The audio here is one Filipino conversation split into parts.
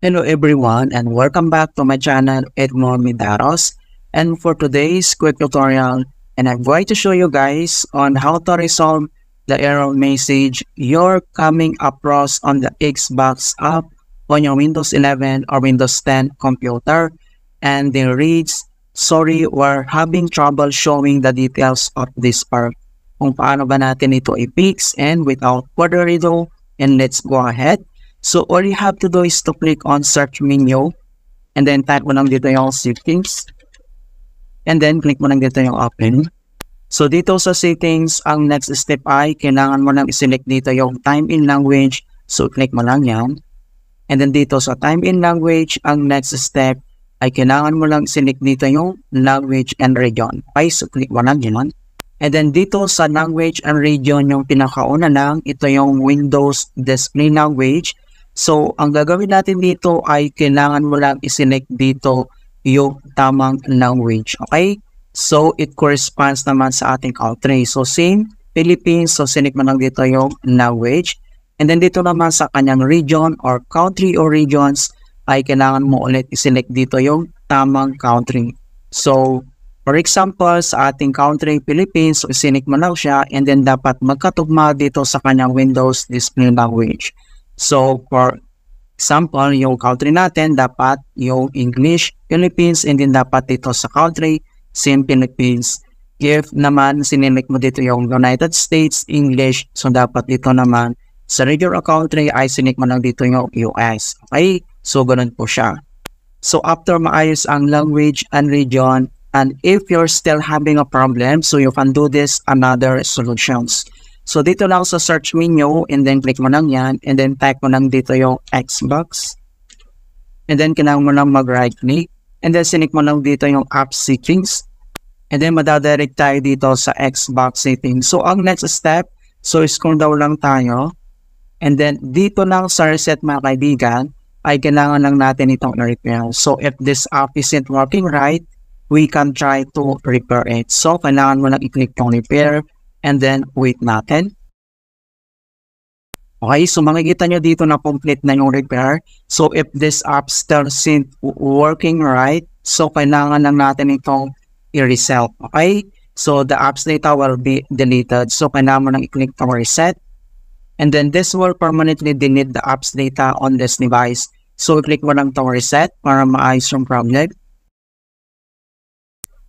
Hello everyone and welcome back to my channel Edmond Midaros, and for today's quick tutorial, and I'm going to show you guys on how to resolve the error message you're coming across on the Xbox app on your Windows 11 or Windows 10 computer, and it reads, "Sorry, we're having trouble showing the details of this part." Kung paano ba natin ito i-fix, and without further ado, and let's go ahead. So all you have to do is to click on search menu and then type mo lang dito yung settings and then click mo lang dito yung open. So dito sa settings, ang next step ay kailangan mo lang i-select dito yung time in language. So click mo lang yan. And then dito sa time in language, ang next step ay kailangan mo lang i-select dito yung language and region. Okay, so click mo lang yan. And then dito sa language and region, yung pinakauna lang, ito yung Windows Display Language. So, ang gagawin natin dito ay kailangan mo lang i-select dito yung tamang language. Okay? So, it corresponds naman sa ating country. So, same, Philippines. So, select mo lang dito yung language. And then dito naman sa kanyang region or country or regions ay kailangan mo ulit i-select dito yung tamang country. So, for example, sa ating country, Philippines, so i-select mo lang siya and then dapat magkatugma dito sa kanyang Windows Display Language. So, for example, yung country natin, dapat yung English, Philippines, and then dapat dito sa country, same Philippines. If naman, sinilect mo dito yung United States, English, so dapat dito naman, sa region or country, ay sinilect mo lang dito yung US. Okay? So, ganun po siya. So, after maayos ang language and region, and if you're still having a problem, so you can do this another solutions. So, dito lang sa search menu, and then click mo lang yan, and then type mo lang dito yung Xbox. And then, kailangan mo lang mag-right click, and then sinik mo lang dito yung app settings. And then, madadirect tayo dito sa Xbox settings. So, ang next step, so scroll down lang tayo. And then, dito lang sa reset mga kaibigan, ay kailangan lang natin itong repair. So, if this app isn't working right, we can try to repair it. So, kailangan mo lang i-click yung repair, and then wait natin. Okay, so makikita nyo dito na complete na yung repair. So if this app still isn't working right, so kailangan lang natin itong i-reset. Okay, so the app's data will be deleted. So kailangan mo lang i-click to reset. And then this will permanently delete the app's data on this device. So i-click mo lang to reset para maayos yung problem.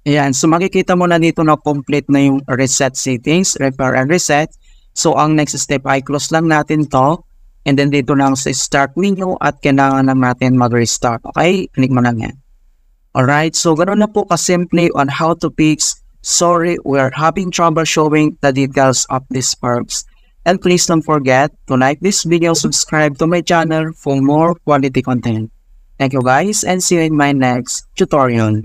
Ayan, so makikita mo na dito na complete na yung reset settings, repair and reset. So ang next step ay close lang natin to. And then dito lang sa start menu at kailangan lang natin mag-restart. Okay, click mo lang yan. Alright, so ganoon na po kasimple on how to fix "Sorry, we're having trouble showing the details of these verbs." And please don't forget to like this video, subscribe to my channel for more quality content. Thank you guys and see you in my next tutorial.